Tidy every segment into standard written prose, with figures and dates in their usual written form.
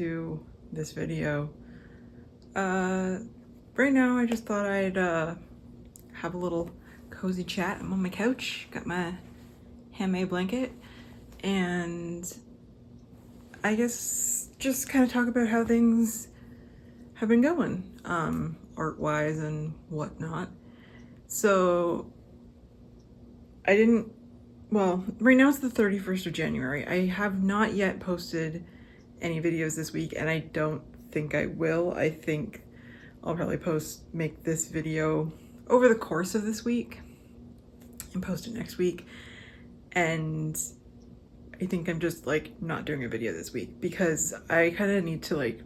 to this video. Right now I just thought I'd have a little cozy chat. I'm on my couch, got my handmade blanket, and I guess just kind of talk about how things have been going, art-wise and whatnot. So right now it's the 31st of January. I have not yet posted any videos this week, and I don't think I will. I think I'll probably make this video over the course of this week and post it next week. And I think I'm just like not doing a video this week because I kind of need to like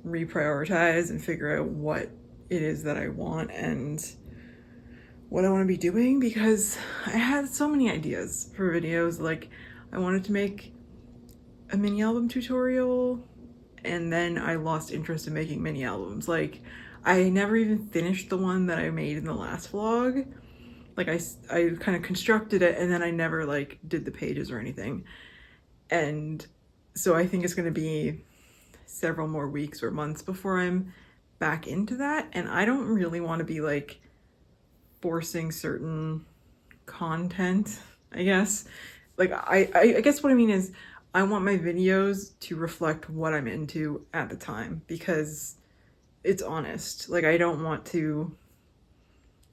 reprioritize and figure out what it is that I want and what I want to be doing, because I had so many ideas for videos. Like, I wanted to make a mini album tutorial, and then I lost interest in making mini albums. Like, I never even finished the one that I made in the last vlog. Like, I kind of constructed it, and then I never like did the pages or anything. And so I think it's going to be several more weeks or months before I'm back into that, and I don't really want to be like forcing certain content, I guess. Like, I guess what I mean is I want my videos to reflect what I'm into at the time, because it's honest. Like, I don't want to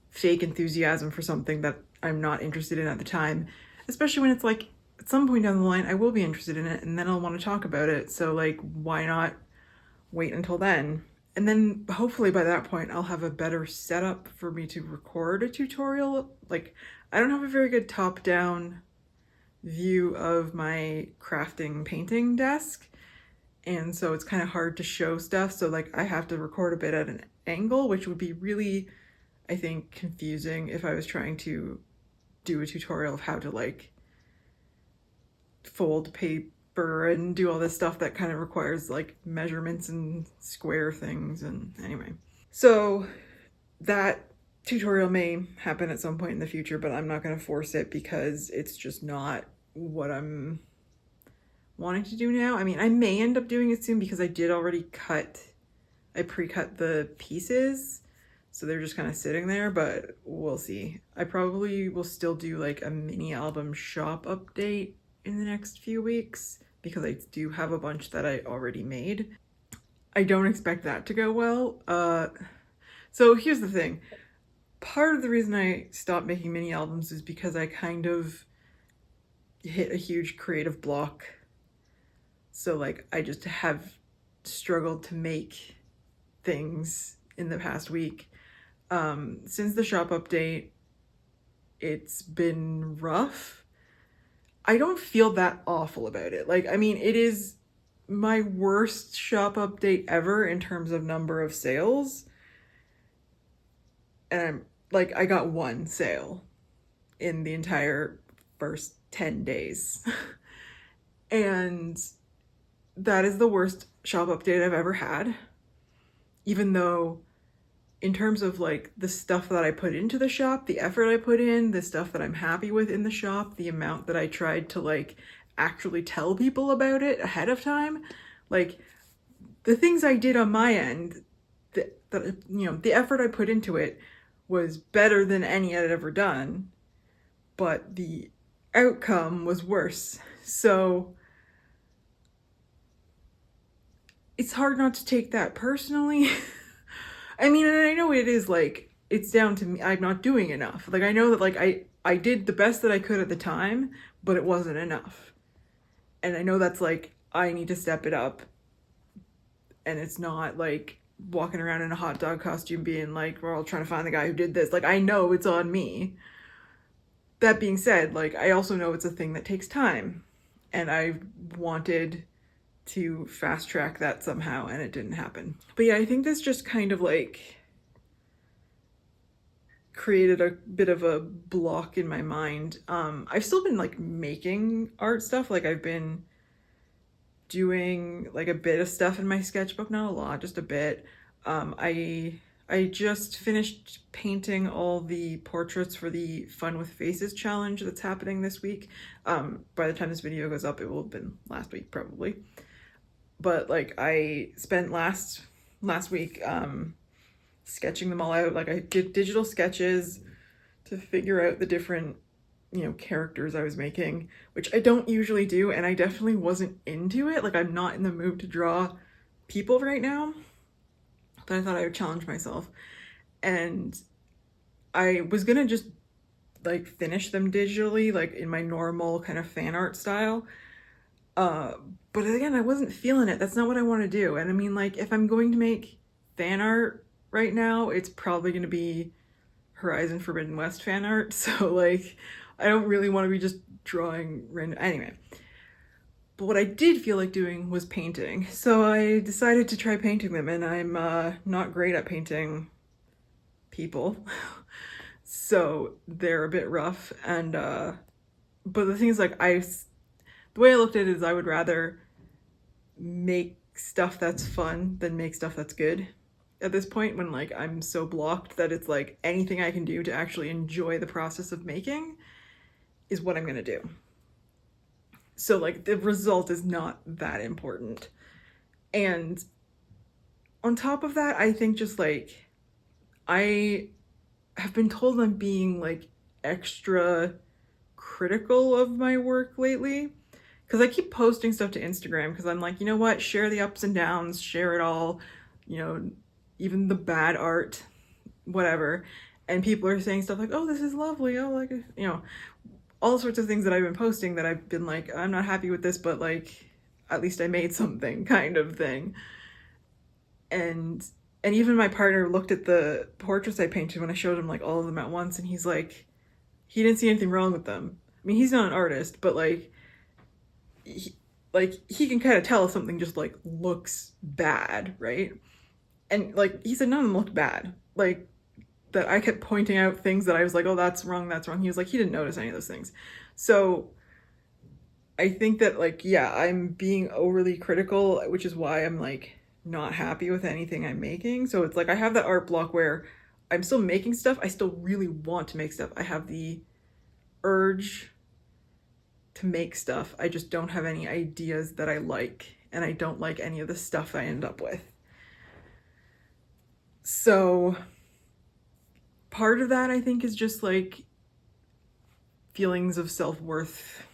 fake enthusiasm for something that I'm not interested in at the time, especially when it's like at some point down the line I will be interested in it and then I'll want to talk about it. So like, why not wait until then? And then hopefully by that point I'll have a better setup for me to record a tutorial. Like, I don't have a very good top-down view of my crafting painting desk, and so it's kind of hard to show stuff. So like, I have to record a bit at an angle, which would be really, I think, confusing if I was trying to do a tutorial of how to like fold paper and do all this stuff that kind of requires like measurements and square things. And anyway, so that tutorial may happen at some point in the future, but I'm not going to force it because it's just not what I'm wanting to do now. I mean, I may end up doing it soon because I did already I pre-cut the pieces, so they're just kind of sitting there, but we'll see. I probably will still do like a mini album shop update in the next few weeks because I do have a bunch that I already made. I don't expect that to go well. So here's the thing. Part of the reason I stopped making mini albums is because I kind of hit a huge creative block. So like, I just have struggled to make things in the past week. Since the shop update, it's been rough. I don't feel that awful about it. Like, I mean, it is my worst shop update ever in terms of number of sales. And I'm like, I got one sale in the entire first 10 days. And that is the worst shop update I've ever had. Even though in terms of like the stuff that I put into the shop, the effort I put in, the stuff that I'm happy with in the shop, the amount that I tried to like actually tell people about it ahead of time, like the things I did on my end, the effort I put into it was better than any I'd ever done, but the outcome was worse. So it's hard not to take that personally. I mean, and I know it is like, it's down to me. I'm not doing enough. Like, I know that like I did the best that I could at the time, but it wasn't enough. And I know that's like, I need to step it up. And it's not like walking around in a hot dog costume being like, we're all trying to find the guy who did this. Like, I know it's on me. That being said, like, I also know it's a thing that takes time. And I wanted to fast track that somehow, and it didn't happen. But yeah, I think this just kind of like created a bit of a block in my mind. I've still been like making art stuff. Like, I've been doing like a bit of stuff in my sketchbook, not a lot, just a bit. I just finished painting all the portraits for the Fun with Faces challenge that's happening this week. By the time this video goes up, it will have been last week probably. but like I spent last week sketching them all out. Like I did digital sketches to figure out the different, you know, characters I was making, which I don't usually do, and I definitely wasn't into it. Like I'm not in the mood to draw people right now, but I thought I would challenge myself. And I was gonna just like finish them digitally, like in my normal kind of fan art style. But again, I wasn't feeling it. That's not what I want to do. And I mean, like, if I'm going to make fan art right now, it's probably going to be Horizon Forbidden West fan art. So, like, I don't really want to be just drawing random. Anyway. But what I did feel like doing was painting. So I decided to try painting them, and I'm not great at painting people. So they're a bit rough. And, but the thing is, like, the way I looked at it is I would rather make stuff that's fun than make stuff that's good at this point, when like I'm so blocked that it's like anything I can do to actually enjoy the process of making is what I'm gonna do. So like the result is not that important. And on top of that, I think just like I have been told I'm being like extra critical of my work lately, because I keep posting stuff to Instagram because I'm like, you know what, share the ups and downs, share it all, you know, even the bad art, whatever. And people are saying stuff like, oh, this is lovely, oh, like, you know, all sorts of things that I've been posting that I've been like, I'm not happy with this, but like at least I made something, kind of thing. And even my partner looked at the portraits I painted when I showed him like all of them at once, and he's like, he didn't see anything wrong with them. I mean, he's not an artist, but like he can kind of tell if something just like looks bad, right? And like he said, none of them looked bad. Like that I kept pointing out things that I was like, oh, that's wrong, that's wrong. He was like, he didn't notice any of those things. So I think that like, yeah, I'm being overly critical, which is why I'm like not happy with anything I'm making. So it's like I have that art block where I'm still making stuff. I still really want to make stuff. I have the urge to make stuff. I just don't have any ideas that I like, and I don't like any of the stuff I end up with. So part of that I think is just like feelings of self-worth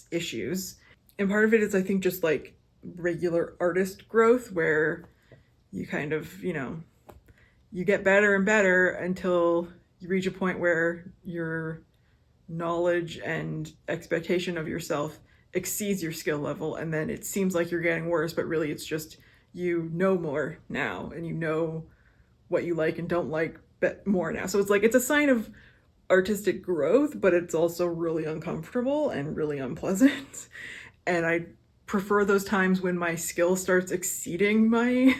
issues. And part of it is I think just like regular artist growth, where you kind of, you know, you get better and better until you reach a point where your knowledge and expectation of yourself exceeds your skill level, and then it seems like you're getting worse, but really it's just you know more now, and you know what you like and don't like more now. So it's like it's a sign of artistic growth, but it's also really uncomfortable and really unpleasant. And I prefer those times when my skill starts exceeding my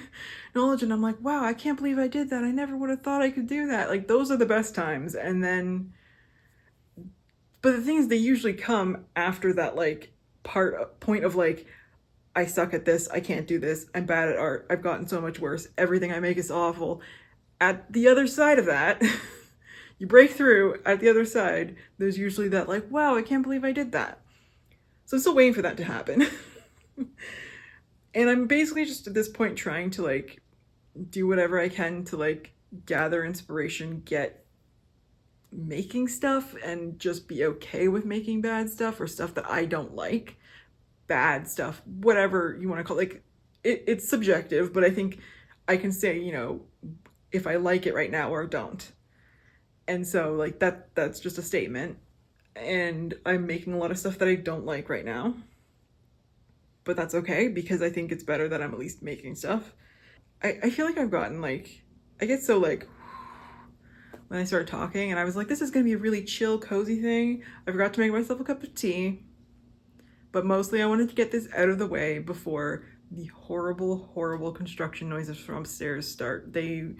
knowledge, and I'm like, wow, I can't believe I did that. I never would have thought I could do that. Like those are the best times. And then, but the thing is, they usually come after that like point of like, I suck at this, I can't do this, I'm bad at art, I've gotten so much worse, everything I make is awful. At the other side of that, you break through, at the other side, there's usually that like, wow, I can't believe I did that. So I'm still waiting for that to happen. And I'm basically just at this point trying to like do whatever I can to like gather inspiration, get making stuff, and just be okay with making bad stuff or stuff that I don't like. Bad stuff, whatever you want to call it. Like it's subjective, but I think I can say, you know, if I like it right now or don't. And so like that's just a statement. And I'm making a lot of stuff that I don't like right now, but that's okay, because I think it's better that I'm at least making stuff. I feel like I've gotten like, I get so like when I started talking, and I was like, this is gonna be a really chill, cozy thing. I forgot to make myself a cup of tea, but mostly I wanted to get this out of the way before the horrible, horrible construction noises from upstairs start. They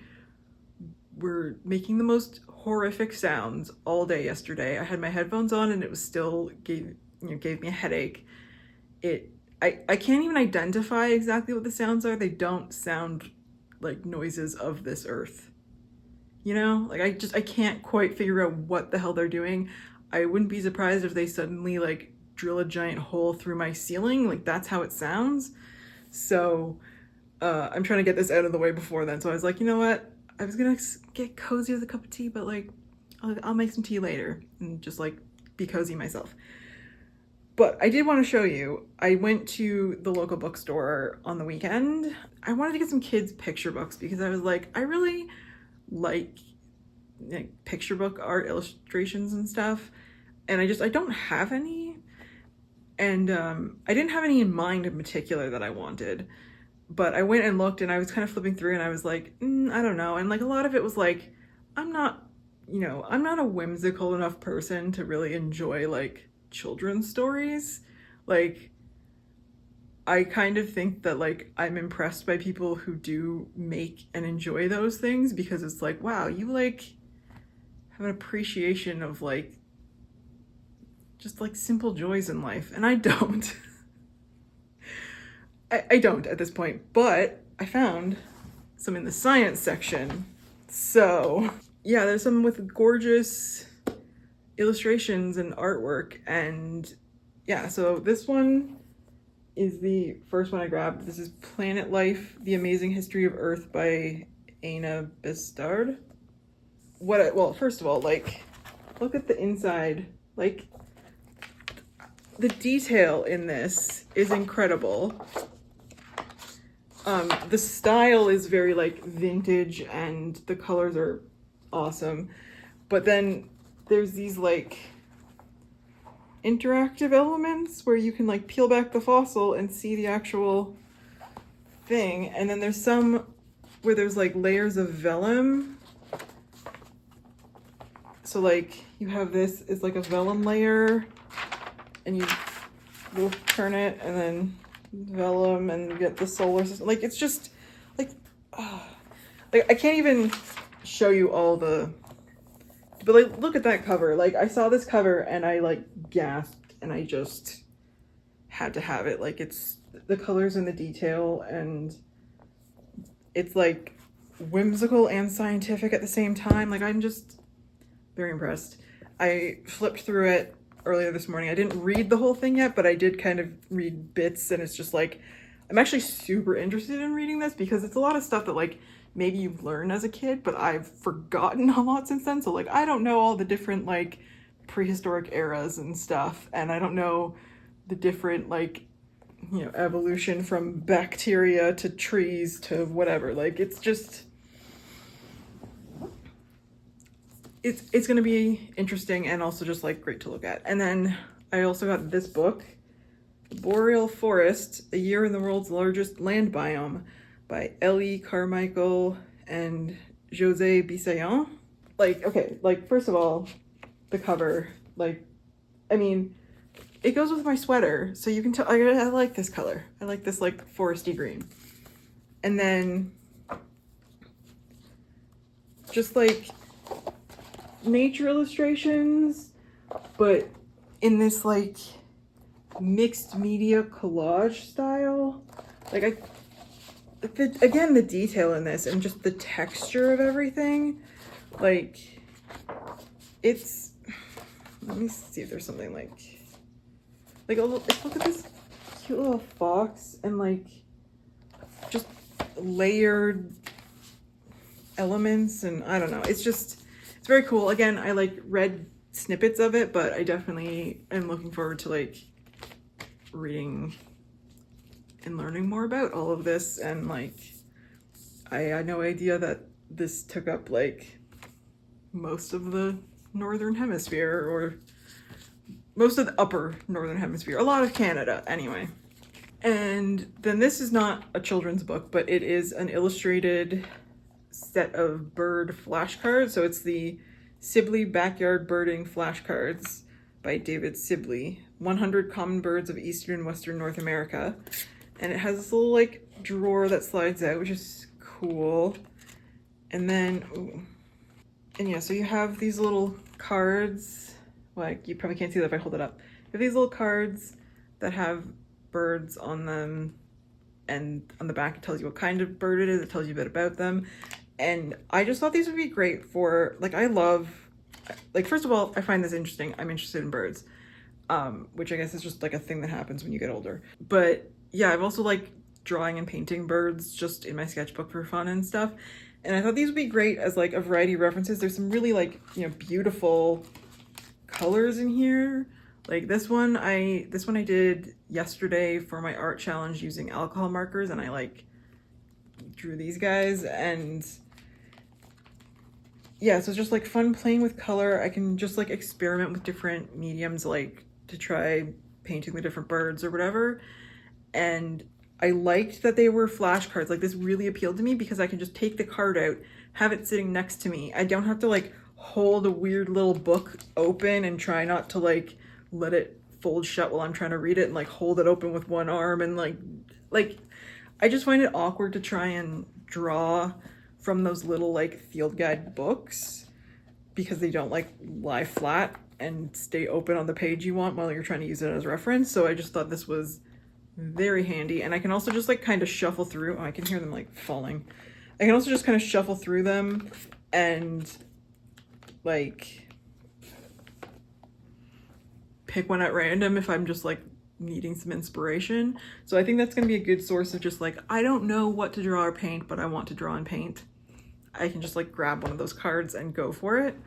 were making the most horrific sounds all day yesterday. I had my headphones on and it was still gave me a headache. I can't even identify exactly what the sounds are. They don't sound like noises of this earth. You know, like I can't quite figure out what the hell they're doing. I wouldn't be surprised if they suddenly like drill a giant hole through my ceiling. Like that's how it sounds. So I'm trying to get this out of the way before then. So I was like, you know what? I was gonna get cozy with a cup of tea, but like, I'll make some tea later and just like be cozy myself. But I did want to show you, I went to the local bookstore on the weekend. I wanted to get some kids' picture books because I was like, I really like picture book art illustrations and stuff. And I don't have any. And I didn't have any in mind in particular that I wanted. But I went and looked and I was kind of flipping through and I was like, I don't know. And like a lot of it was like, I'm not a whimsical enough person to really enjoy like children's stories. Like, I kind of think that like I'm impressed by people who do make and enjoy those things because it's like, wow, you like have an appreciation of like just like simple joys in life. And I don't. I don't at this point, but I found some in the science section. So yeah, there's some with gorgeous illustrations and artwork. And yeah, so this one is the first one I grabbed. This is Planet Life, The Amazing History of Earth by Aina Bestard. Well, first of all, like, look at the inside. Like, the detail in this is incredible. The style is very like vintage and the colors are awesome. But then there's these like interactive elements where you can like peel back the fossil and see the actual thing. And then there's some where there's like layers of vellum. So like you have this is like a vellum layer and you'll turn it and then vellum and you get the solar system. Like it's just like I can't even show you all the, but like look at that cover. Like I saw this cover and I like gasped and I just had to have it. Like it's the colors and the detail and it's like whimsical and scientific at the same time. Like I'm just very impressed. I flipped through it earlier this morning. I didn't read the whole thing yet, but I did kind of read bits and it's just like, I'm actually super interested in reading this because it's a lot of stuff that like maybe you've learned as a kid, but I've forgotten a lot since then. So like, I don't know all the different like prehistoric eras and stuff. And I don't know the different like, evolution from bacteria to trees to whatever. Like, it's just, it's going to be interesting and also just like great to look at. And then I also got this book, Boreal Forest, A Year in the World's Largest Land Biome by Ellie Carmichael and Jose Bisaillon. Like, okay, like first of all, the cover, like, I mean, it goes with my sweater, so you can tell, I like this color. I like this like foresty green. And then just like nature illustrations, but in this like mixed media collage style. Like again, the detail in this and just the texture of everything, like it's, let me see if there's something like look at this cute little fox and like just layered elements, and I don't know, it's very cool. Again, I like read snippets of it, but I definitely am looking forward to like reading and learning more about all of this. And like, I had no idea that this took up like most of the northern hemisphere, or most of the upper northern hemisphere, a lot of Canada anyway. And then this is not a children's book, but it is an illustrated set of bird flashcards. So it's the Sibley Backyard Birding Flashcards by David Sibley, 100 Common Birds of Eastern and Western North America. And it has this little like drawer that slides out, which is cool. And then, ooh. And yeah, so you have these little cards. Like, you probably can't see that if I hold it up. You have these little cards that have birds on them, and on the back it tells you what kind of bird it is, it tells you a bit about them. And I just thought these would be great for, like, I love, like, first of all, I find this interesting. I'm interested in birds, which I guess is just like a thing that happens when you get older. But yeah, I've also like drawing and painting birds just in my sketchbook for fun and stuff. And I thought these would be great as like a variety of references. There's some really like, you know, beautiful colors in here. Like this one I did yesterday for my art challenge using alcohol markers, and I like drew these guys. And yeah, so it's just like fun playing with color. I can just like experiment with different mediums, like to try painting the different birds or whatever. And I liked that they were flashcards. Like this really appealed to me because I can just take the card out, have it sitting next to me. I don't have to like hold a weird little book open and try not to like let it fold shut while I'm trying to read it, and like hold it open with one arm, and like I just find it awkward to try and draw from those little like field guide books because they don't like lie flat and stay open on the page you want while you're trying to use it as reference. So I just thought this was very handy. And I can also just like kind of shuffle through. Oh, I can hear them like falling. I can also just kind of shuffle through them and like pick one at random if I'm just like needing some inspiration. So I think that's going to be a good source of just like, I don't know what to draw or paint, but I want to draw and paint. I can just like grab one of those cards and go for it.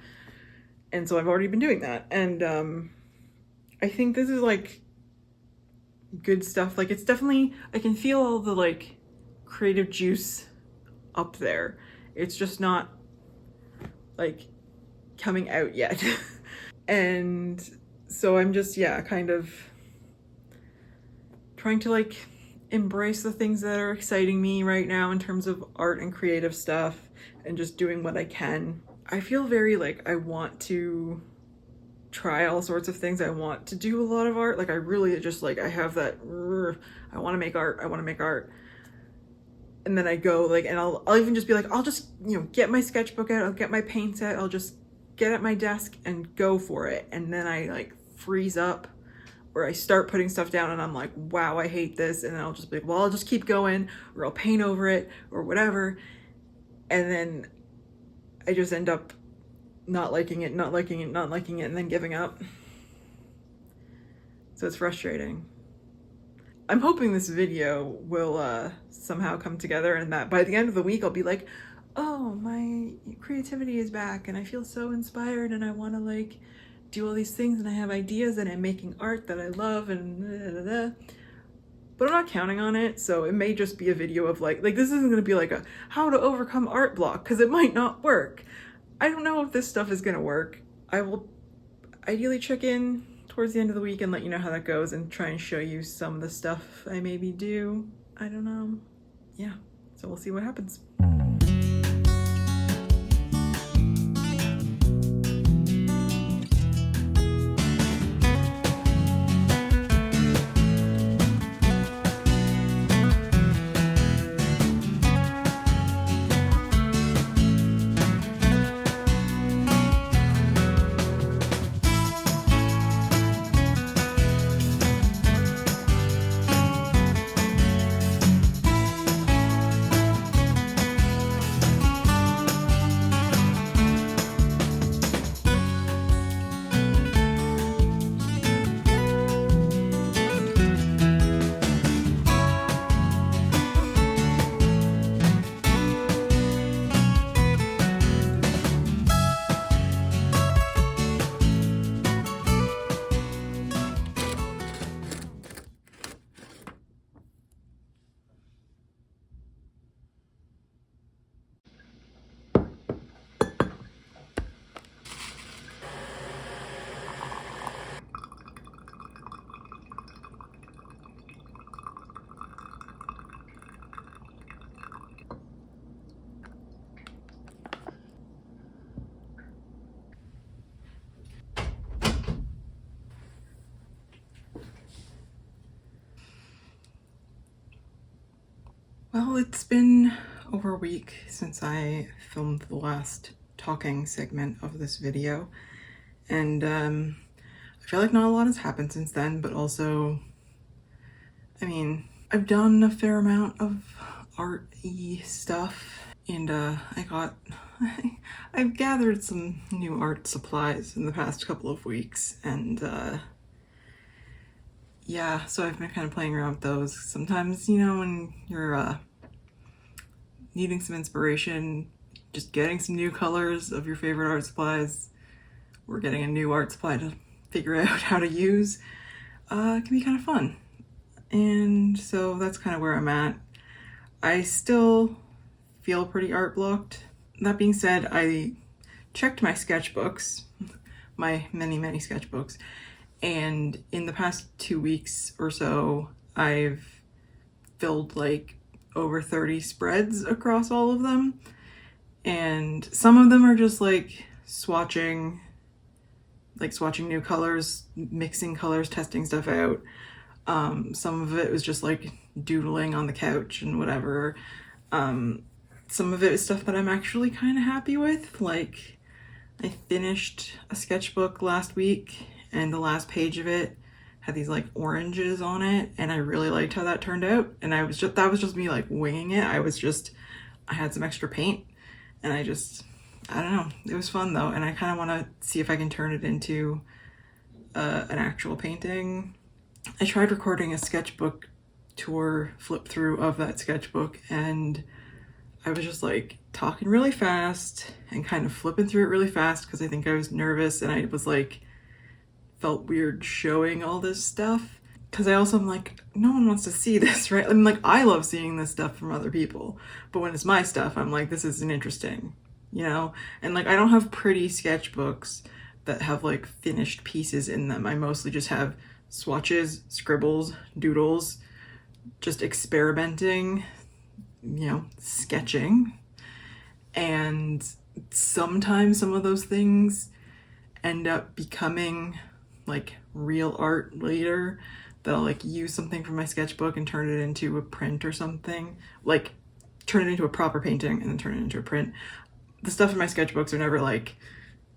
And so I've already been doing that. And I think this is like good stuff. Like it's definitely, I can feel all the like creative juice up there. It's just not like coming out yet. And so I'm just, yeah, kind of trying to like embrace the things that are exciting me right now in terms of art and creative stuff, and just doing what I can. I feel very like I want to try all sorts of things. I want to do a lot of art. Like I really just like, I have that, I want to make art. I want to make art. And then I go like, and I'll even just be like, I'll just, you know, get my sketchbook out. I'll get my paints out. I'll just get at my desk and go for it. And then I like freeze up, or I start putting stuff down and I'm like, wow, I hate this. And then I'll just be like, well, I'll just keep going, or I'll paint over it or whatever. And then I just end up not liking it, and then giving up. So it's frustrating. I'm hoping this video will somehow come together, and that by the end of the week I'll be like, oh, my creativity is back and I feel so inspired and I want to like do all these things and I have ideas and I'm making art that I love and blah, blah, blah. But I'm not counting on it. So it may just be a video of like this isn't going to be like a how to overcome art block, because it might not work. I don't know if this stuff is going to work. I will ideally check in towards the end of the week and let you know how that goes, and try and show you some of the stuff I maybe do. I don't know. Yeah, so we'll see what happens. Well, it's been over a week since I filmed the last talking segment of this video, and I feel like not a lot has happened since then, but also, I mean, I've done a fair amount of art-y stuff, and I've gathered some new art supplies in the past couple of weeks, and yeah, so I've been kind of playing around with those. Sometimes, you know, when you're needing some inspiration, just getting some new colors of your favorite art supplies, or getting a new art supply to figure out how to use, can be kind of fun. And so that's kind of where I'm at. I still feel pretty art blocked. That being said, I checked my sketchbooks, my many sketchbooks, and in the past 2 weeks or so, I've filled like over 30 spreads across all of them. And some of them are just like swatching new colors, mixing colors, testing stuff out. Some of it was just like doodling on the couch and whatever. Some of it is stuff that I'm actually kind of happy with. Like, I finished a sketchbook last week, and the last page of it had these like oranges on it, and I really liked how that turned out. And that was just me like winging it. I had some extra paint, and I don't know. It was fun though, and I kind of want to see if I can turn it into an actual painting. I tried recording a sketchbook tour flip through of that sketchbook, and I was just like talking really fast and kind of flipping through it really fast because I think I was nervous, and I was like, felt weird showing all this stuff. Because I also am like, no one wants to see this, right? I'm like, I love seeing this stuff from other people, but when it's my stuff, I'm like, this isn't interesting, you know? And like, I don't have pretty sketchbooks that have like finished pieces in them. I mostly just have swatches, scribbles, doodles, just experimenting, you know, sketching. And sometimes some of those things end up becoming like real art later, that I'll like use something from my sketchbook and turn it into a print or something, like turn it into a proper painting and then turn it into a print. The stuff in my sketchbooks are never like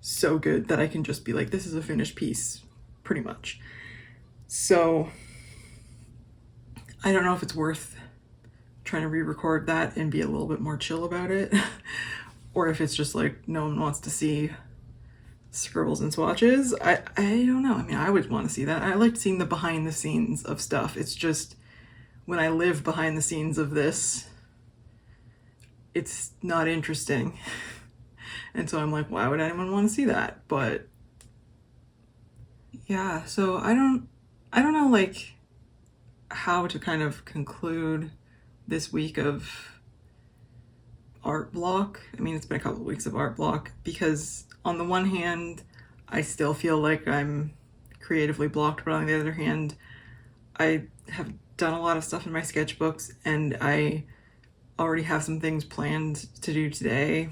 so good that I can just be like, this is a finished piece, pretty much. So I don't know if it's worth trying to re-record that and be a little bit more chill about it, or if it's just like no one wants to see scribbles and swatches. I don't know. I mean, I would want to see that. I liked seeing the behind the scenes of stuff. It's just when I live behind the scenes of this, it's not interesting. And so I'm like, why would anyone want to see that? But yeah, so I don't know like how to kind of conclude this week of art block. I mean, it's been a couple of weeks of art block because on the one hand, I still feel like I'm creatively blocked, but on the other hand, I have done a lot of stuff in my sketchbooks, and I already have some things planned to do today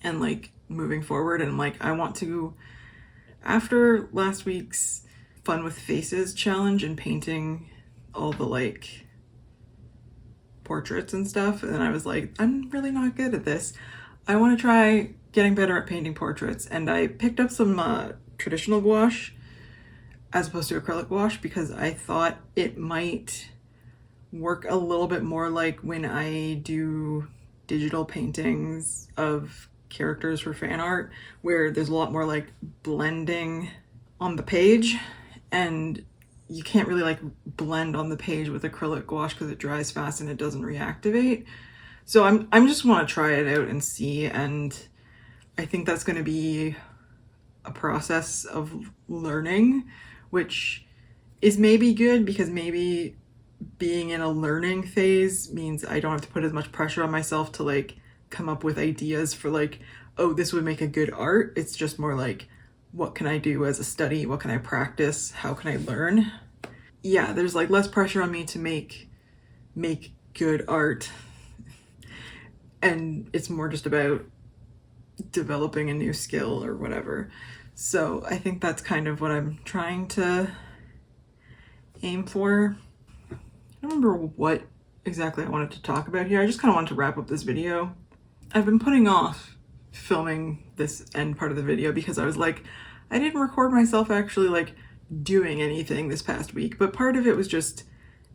and like moving forward. And like, I want to, after last week's Fun with Faces challenge and painting all the like portraits and stuff, and then I was like, I'm really not good at this. I want to try getting better at painting portraits, and I picked up some traditional gouache as opposed to acrylic gouache because I thought it might work a little bit more like when I do digital paintings of characters for fan art, where there's a lot more like blending on the page, and you can't really like blend on the page with acrylic gouache because it dries fast and it doesn't reactivate. So I'm just want to try it out and see, and I think that's going to be a process of learning, which is maybe good because maybe being in a learning phase means I don't have to put as much pressure on myself to like come up with ideas for like, oh, this would make a good art. It's just more like, what can I do as a study? What can I practice? How can I learn? Yeah, there's like less pressure on me to make good art. And it's more just about developing a new skill or whatever. So I think that's kind of what I'm trying to aim for. I don't remember what exactly I wanted to talk about here. I just kind of wanted to wrap up this video. I've been putting off filming this end part of the video because I was like, I didn't record myself actually like doing anything this past week, but part of it was just,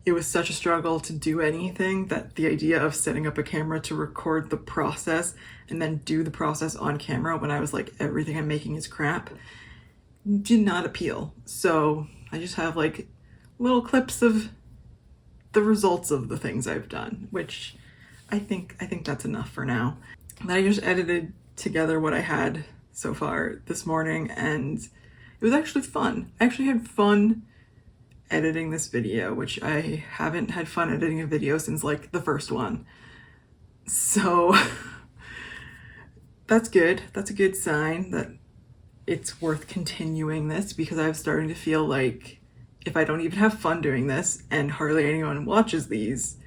it was such a struggle to do anything that the idea of setting up a camera to record the process and then do the process on camera when I was like, everything I'm making is crap, did not appeal. So I just have like little clips of the results of the things I've done, which I think that's enough for now. And I just edited together what I had so far this morning, and it was actually fun. I actually had fun editing this video, which I haven't had fun editing a video since like the first one. So that's good. That's a good sign that it's worth continuing this, because I'm starting to feel like if I don't even have fun doing this and hardly anyone watches these,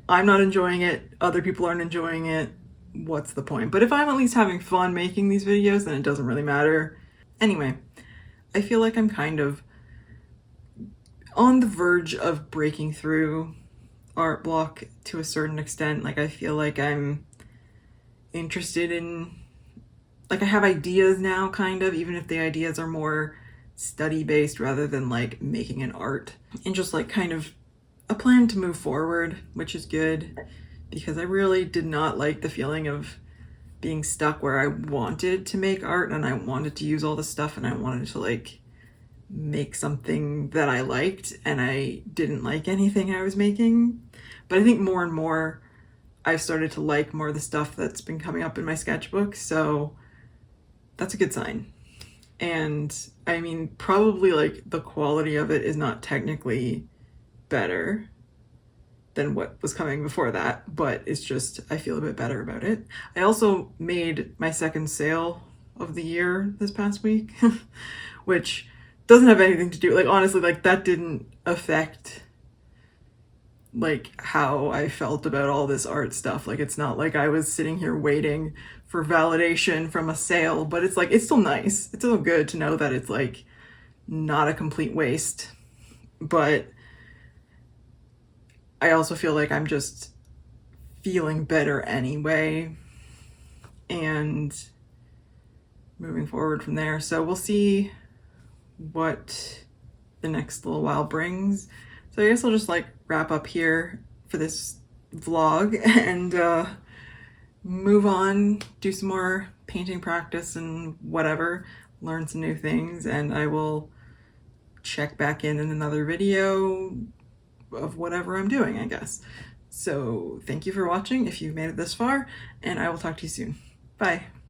I'm not enjoying it, other people aren't enjoying it, what's the point? But if I'm at least having fun making these videos, then it doesn't really matter. Anyway, I feel like I'm kind of on the verge of breaking through art block to a certain extent. Like I feel like I'm interested in, like I have ideas now kind of, even if the ideas are more study based rather than like making an art, and just like kind of a plan to move forward, which is good, because I really did not like the feeling of being stuck where I wanted to make art and I wanted to use all this stuff and I wanted to like make something that I liked, and I didn't like anything I was making. But I think more and more I've started to like more of the stuff that's been coming up in my sketchbook, so that's a good sign. And I mean, probably like the quality of it is not technically better than what was coming before that, but it's just, I feel a bit better about it. I also made my second sale of the year this past week, which doesn't have anything to do, like honestly, like that didn't affect like how I felt about all this art stuff. Like it's not like I was sitting here waiting for validation from a sale, but it's like, it's still nice. It's still good to know that it's like not a complete waste. But I also feel like I'm just feeling better anyway and moving forward from there. So we'll see what the next little while brings. So I guess I'll just like wrap up here for this vlog and move on, do some more painting practice and whatever, learn some new things, and I will check back in another video of whatever I'm doing, I guess. So thank you for watching if you've made it this far, and I will talk to you soon. Bye.